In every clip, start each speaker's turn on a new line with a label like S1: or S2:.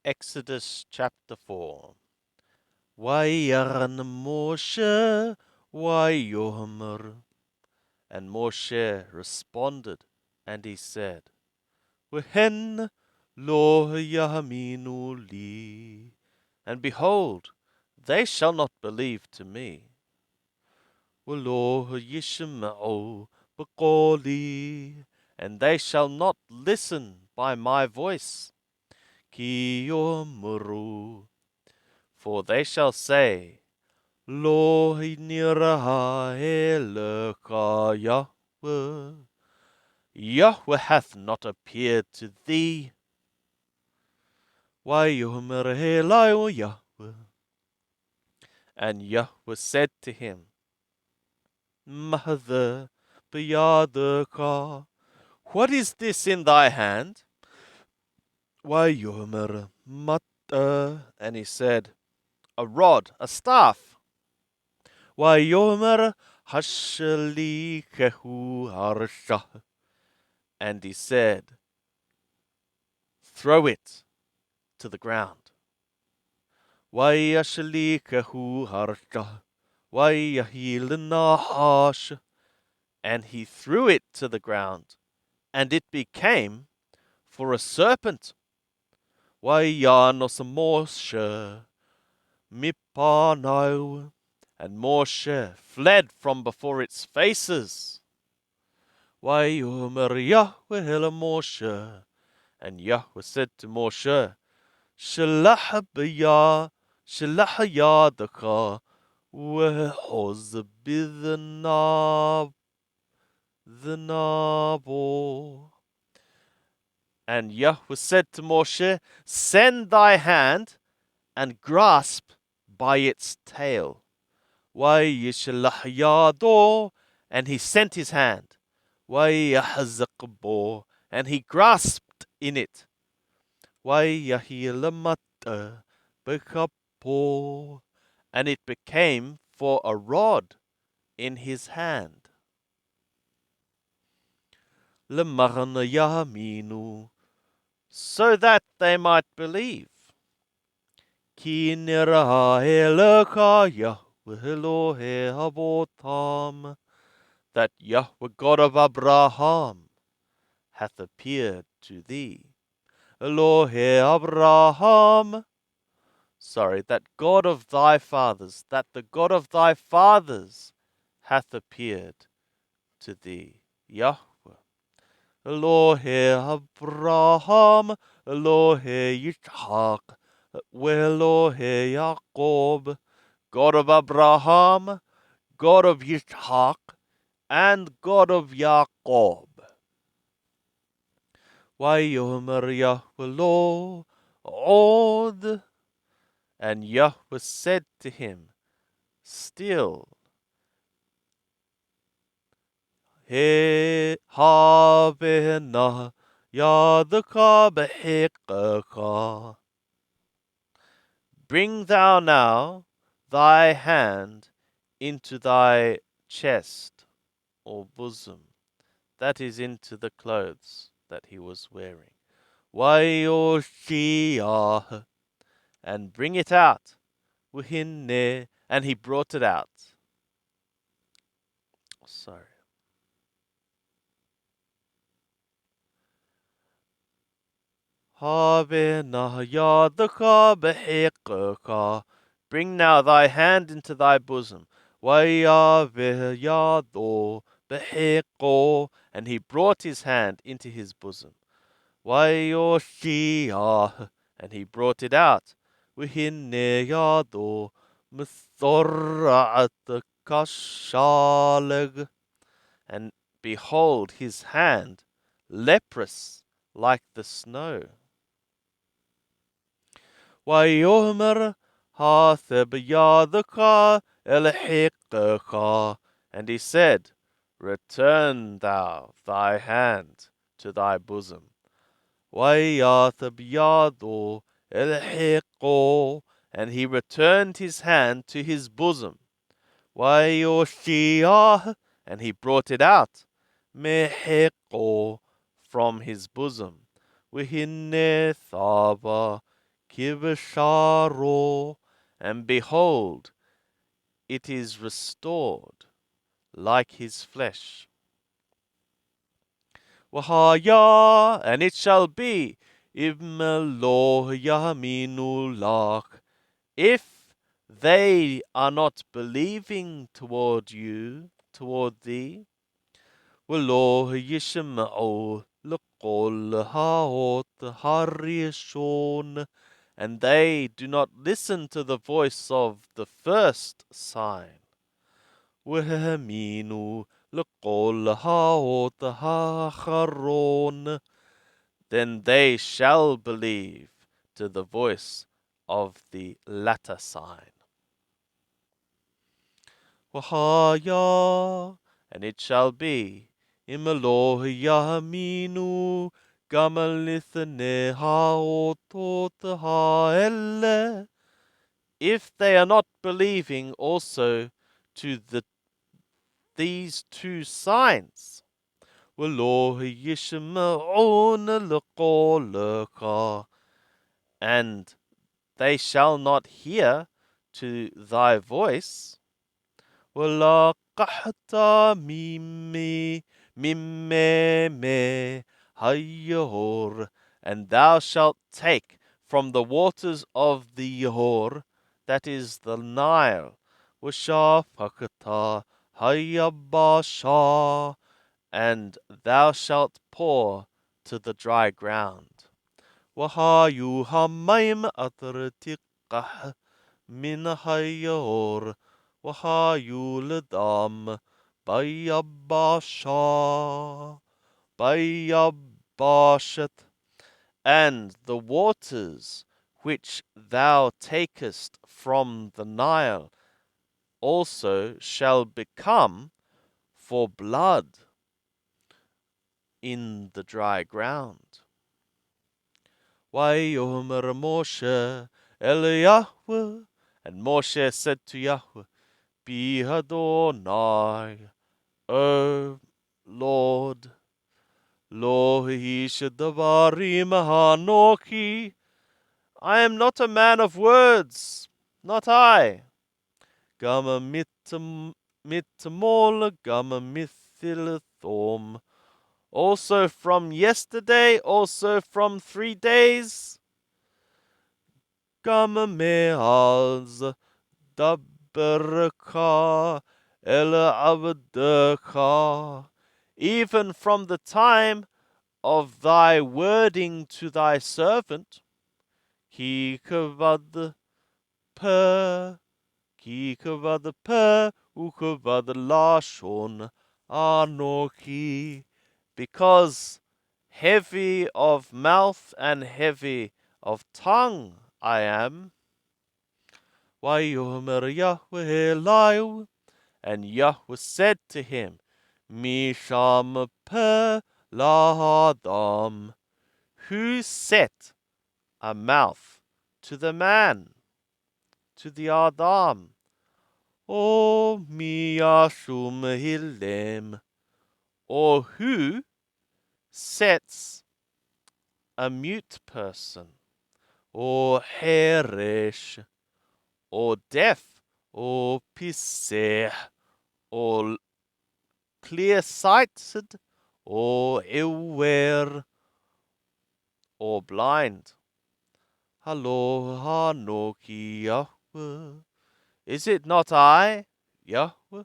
S1: Exodus chapter 4. Wayaran Moshe Wayomer. And Moshe responded, and he said, Wehen lo yaminu li. And behold, they shall not believe to me. Welo yishma'u b'qoli. And they shall not listen by my voice. Ki yomru. For they shall say, Lo nira eleka Yahweh. Yahweh hath not appeared to thee. Wayomer Eli Yahweh. And Yahweh said to him, Mother biyadeka. What is this in thy hand? Wayomer Mata. And he said, A rod, a staff. Wayomer Hashalikehu Harsha. And he said, Throw it to the ground. Wayashalikehu Harsha. Wayahilnahash. And he threw it to the ground, and it became for a serpent. Wayanos Moshe Mipanau. And Moshe fled from before its faces. Wayomer Yahweh el Moshe. And Yahweh said to Moshe, Shalach yadaka ve'oz b'dhnabo. And Yahweh said to Moshe, Send thy hand and grasp by its tail. Vayishlach yado. And he sent his hand. Vayahzak bo. And he grasped in it. Wayahilamata bekapo. And it became for a rod in his hand. Lemarna yaminu. So that they might believe. Ki nira eleka Yahweh Elohe Abotam. That Yahweh God of Abraham hath appeared to thee. Elohe Abraham. That God of thy fathers, that the God of thy fathers hath appeared to thee. Yahweh. Elohe Abraham, Elohe Yitzhak, Elohe Jacob. God of Abraham, God of Yitzhak, and God of Jacob. Wayomer Yahweh lo od. And Yahweh said to him, Still, He habena yadaka behekaka. Bring thou now thy hand into thy chest or bosom, that is, into the clothes that he was wearing. Wayoshiyah, and bring it out. Wuhinne, and he brought it out. Sorry. Bring now thy hand into thy bosom. And he brought his hand into his bosom. And he brought it out. And behold, his hand leprous like the snow. Wayomer hatheb yadaka elhikaka. And he said, Return thou thy hand to thy bosom. Wayatheb yado elhiko. And he returned his hand to his bosom. Wayoshiyah. And he brought it out. Mehiko. From his bosom. Wihinne thaba. kivasharo, and behold, it is restored like his flesh. Wahaya, and it shall be, Imelo Yaminu Lach, if they are not believing toward thee, Welo Yishma'o Lekol Haot Harishon, and they do not listen to the voice of the first sign. Weheminu Lekol Haot Hacharon, then they shall believe to the voice of the latter sign. Wahaya, and it shall be, Imelo Yaminu Gamalithne Haotot Haele, if they are not believing also to these two signs. Welo Yishma'on Lekoleka, and they shall not hear to thy voice. وَلَقَحْتَ مِمَّ هَيَّهُرْ, and thou shalt take from the waters of the Yehor, that is the Nile, وَشَافَقْتَ هَيَّبَاشَا, and thou shalt pour to the dry ground. وَهَيُّ هَمَّيْمْ أَتْرَتِقَهْ مِنْ هَيَّهُرْ وَهَيُّ لِدَامْ بَيَّبَاشَتْ, and the waters which thou takest from the Nile also shall become for blood in the dry ground. Vayomer Moshe el Yahweh, and Moshe said to Yahweh, Be Adonai, O Lord, Lo ish davarim hanoki, I am not a man of words, not I. Gama mitmol, gama mithilthom, also from yesterday, also from 3 days. Gama me'az daberka el avdeka, even from the time of thy wording to thy servant. Ki kavad per, ukavad lashon anoki, because heavy of mouth and heavy of tongue I am. Vayomer Yahweh Elihu, and Yahweh said to him, Misham per lahadam, who set a mouth to the man, to the Adam? O miyashum hilem, or who sets a mute person, or heresh, or deaf, or piseh, or clear-sighted, or aware, or blind. Halo hanoki Yahweh, is it not I, Yahweh?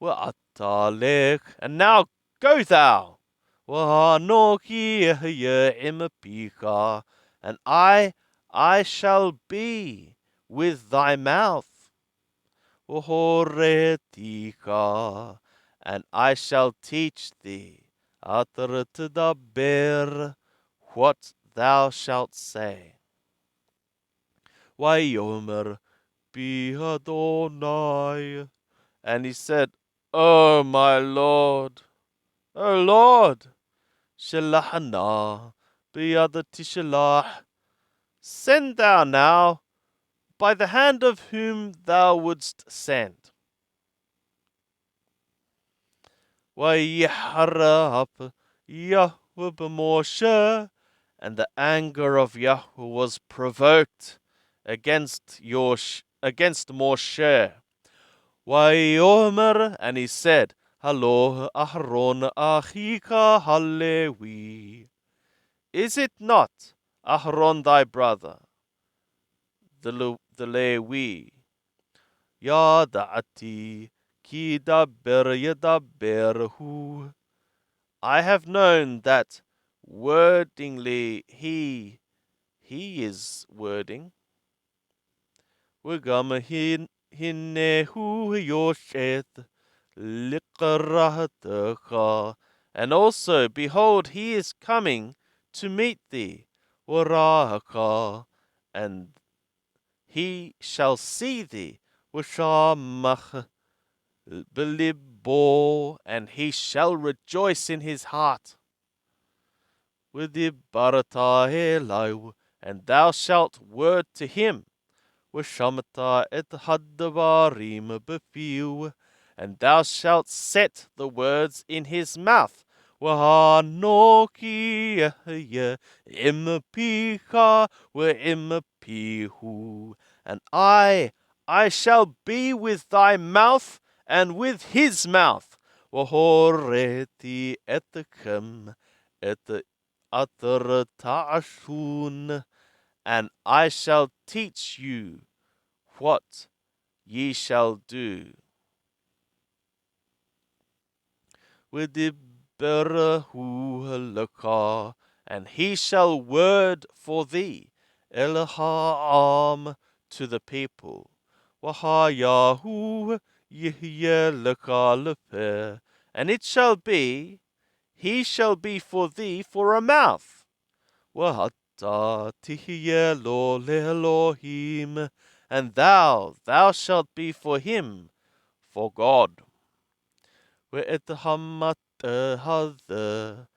S1: Wa'atalek, and now go thou. Wa'anoki imapika, and I shall be with thy mouth. Wa'horetika, and I shall teach thee. Atartadaber, what thou shalt say. Vayomer bi Adonai, and he said, O my Lord, O Lord, Shalachana biyad tishalah, send thou now by the hand of whom thou wouldst send. Vayiharab Yahweh b'Moshe, And the anger of Yahweh was provoked against Moshe. Vayomer, and he said, Halo Aharon Achika Halewi. Is it not Aharon thy brother, the Lewi? Yada'ati ki daber yadaberhu. I have known that wordingly he is wording. Wigam hinnehu yosheth liqrahataka. And also, behold, he is coming to meet thee. Warahaka. And he shall see thee. Wishamach Belibo, and he shall rejoice in his heart. With the barata elai, and thou shalt word to him. Washamata et hadavarim befiu, and thou shalt set the words in his mouth. Wahanoki impicha impihu, and I shall be with thy mouth and with his mouth. Wahoreti etchem et atar ta'ashun, and I shall teach you what ye shall do. With the berahulaka, and he shall word for thee, Elaham, to the people. Wahayahu yihyelaka, and it shall be, he shall be for thee for a mouth. Wahata tihyelo leelohim, and thou shalt be for him, for God. Ve'ethamat hadha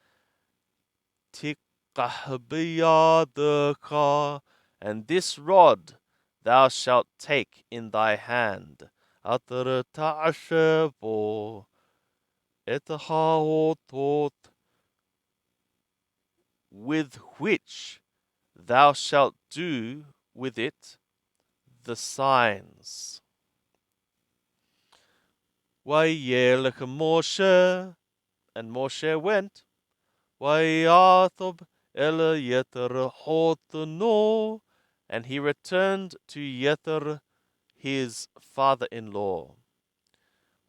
S1: tikah biyadaka, and this rod thou shalt take in thy hand. Atar ta'ashevo etahaotot, with which thou shalt do with it the signs. Vayelech Moshe, and Moshe went. Vayathob el Yether Hotno, and he returned to Yether, his father-in-law.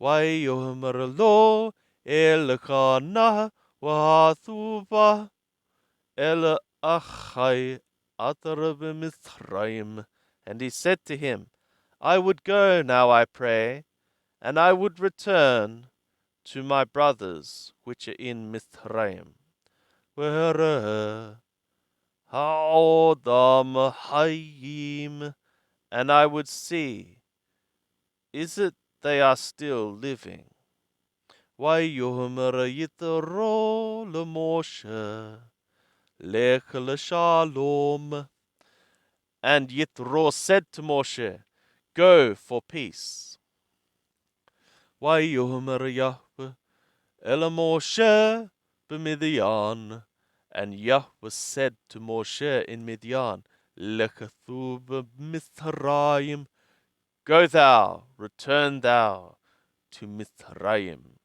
S1: Vayomer lo Elkanah Wathuva el Achai Atar b'Mithraim, and he said to him, I would go now, I pray, and I would return to my brothers which are in Mithraim. Where Ha'odam Hayim, and I would see, is it they are still living? Vayomer Yitro leMoshe Lech leShalom, and Yitro said to Moshe, go for peace. Vayomer Yahweh el Moshe b'Midian, and Yahweh said to Moshe in Midian, Lekathu b'Mithraim, go thou, return thou to Mithraim.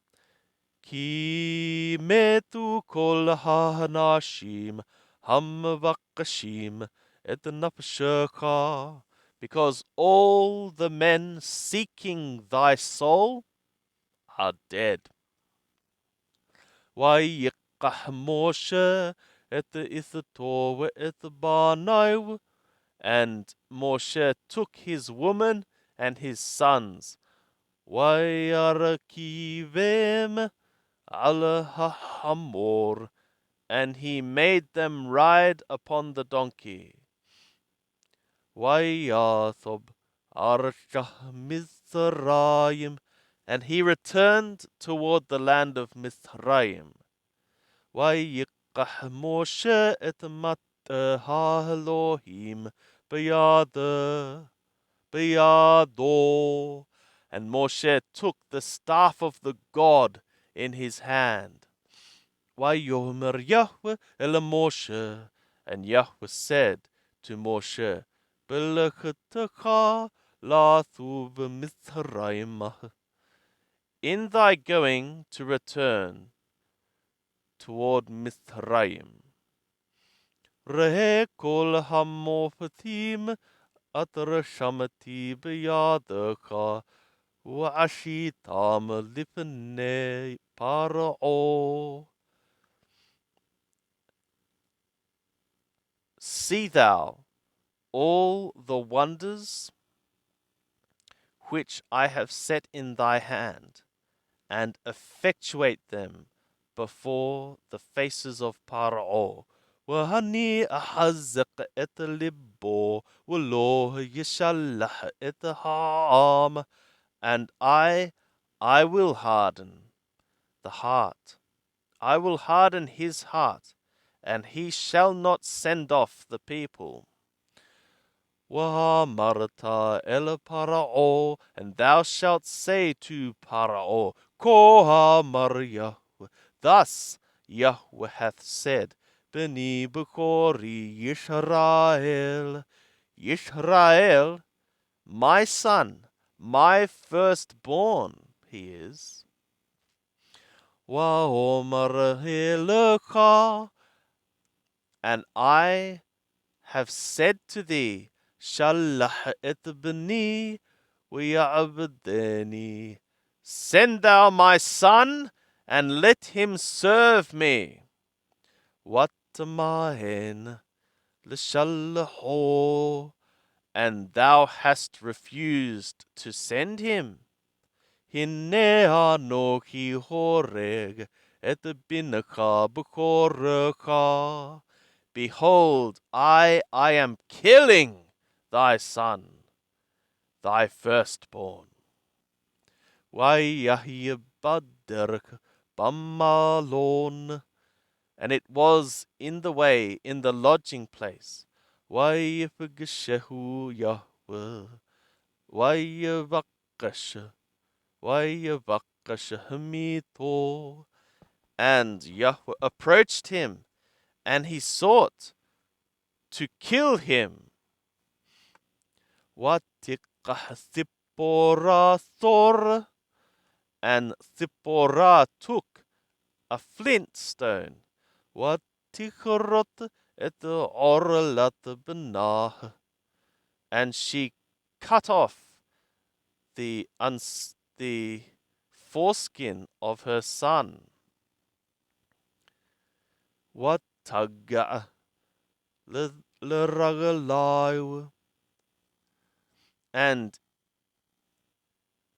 S1: Ki metu kol ha'anashim hamvakashim et nafsheka, because all the men seeking thy soul are dead. Vayikach Moshe et Ithto et Banai, and Moshe took his woman and his sons, Vayarakivem al Hamor, and he made them ride upon the donkey. Vayathob Arshah Mithraim, and he returned toward the land of Mithraim. Vayikach Moshe et mat ha'Elohim b'yado, and Moshe took the staff of the God in his hand. Vayomer Yahweh el Moshe, And Yahweh said to Moshe, Beleketeka lathu b'Mitzrayim. In thy going to return toward Mithraim, Rehe kol hamorpatim atra shamati b'yadeka wa'ashitam lifnei Paro. See thou all the wonders which I have set in thy hand, and effectuate them before the faces of Paro. وهني أحزق את ליבו ולא ישלח את העם. And I will harden the heart. I will harden his heart, and he shall not send off the people. Wahamarta el Parao, and thou shalt say to Parao, Kohamar Yahweh. Thus Yahweh hath said, Beni Bukori Yisrael. Yisrael, my son, my firstborn, he is. Waomar Elecha, and I have said to thee, Shalach et bani v'ya'budeni. Send thou my son, and let him serve me. Watamahen l'shallaho, and thou hast refused to send him. Hinne anochi horeg et binaka b'korecha. Behold, I am killing thy son, thy firstborn. Wayahibaderk bamalon, and it was in the way, in the lodging place. Wayafageshehu Yahweh, wayavakashemito, and Yahweh approached him, and he sought to kill him. Watikah Thipporah Thor, and Thipporah took a flint stone. Watikharot et orlat benah, and she cut off the foreskin of her son. Wataga l'ragalayu, and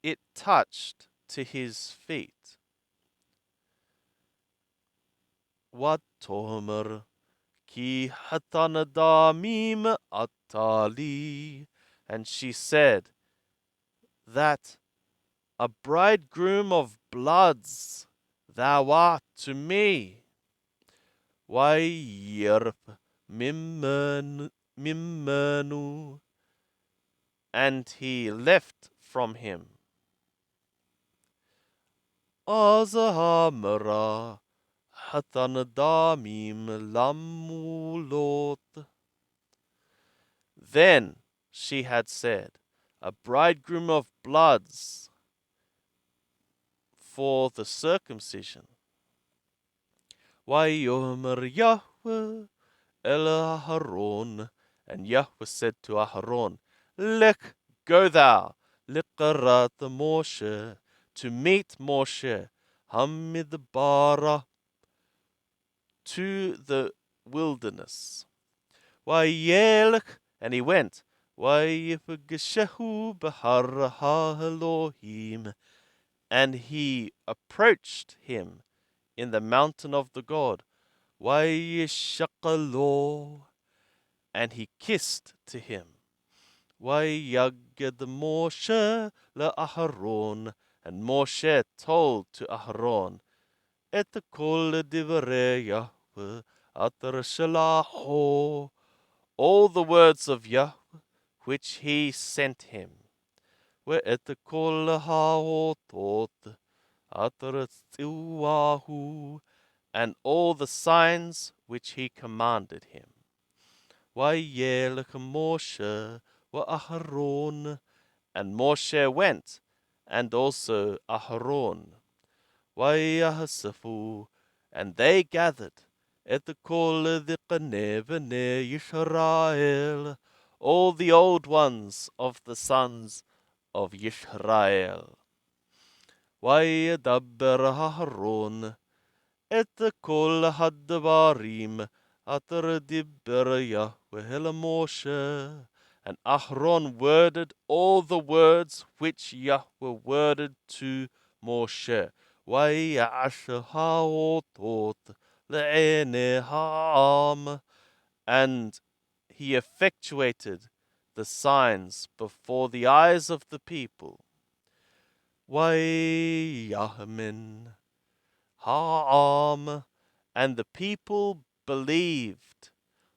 S1: it touched to his feet. Watomer ki hatanadamim atali, and she said that a bridegroom of bloods thou art to me. Wayirp mimmenu, and he left from him. Azahamara hatanadamim lamulot. Then she had said, a bridegroom of bloods for the circumcision. Wayomer Yahweh el Aharon, and Yahweh said to Aharon, Lek, go thou, liqarat Moshe, to meet Moshe, Hamidbara, to the wilderness. Wayelech, and he went. Wayifgeshehu behar ha-Elohim, and he approached him in the mountain of the God. Wayishakalo, and he kissed to him. Wayaged Moshe le'Aharon, and Moshe told to Aharon, Et kol divrei Yahweh atar shalaho, all the words of Yahweh which he sent him. Ve'et kol ha'otot atar tziwahu, and all the signs which he commanded him. Vayelech Moshe Aharon. And Moshe went, and also Aharon. Vayahasifu, and they gathered at the kol Bnei Yisrael, all the old ones of the sons of Yisrael. Vayedaber Aharon et kol hadvarim ater diber Yahweh el Moshe. And Aharon worded all the words which Yahweh worded to Moshe. Vayasher haotot le'enei ha'am. And he effectuated the signs before the eyes of the people. Vayamin ha'am. And the people believed.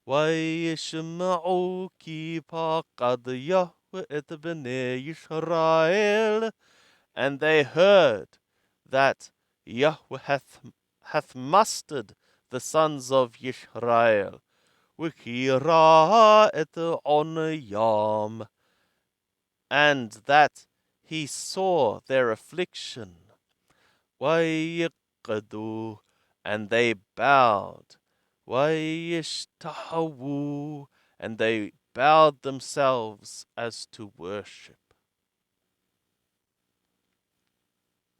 S1: Vayishma'u ki paqad Yahweh et bnei Yisrael. And they heard that Yahweh hath mustered the sons of Yisrael. V'kira et onayam. And that he saw their affliction. Vayiqadu, and they bowed. Vayishtahawu, and they bowed themselves as to worship.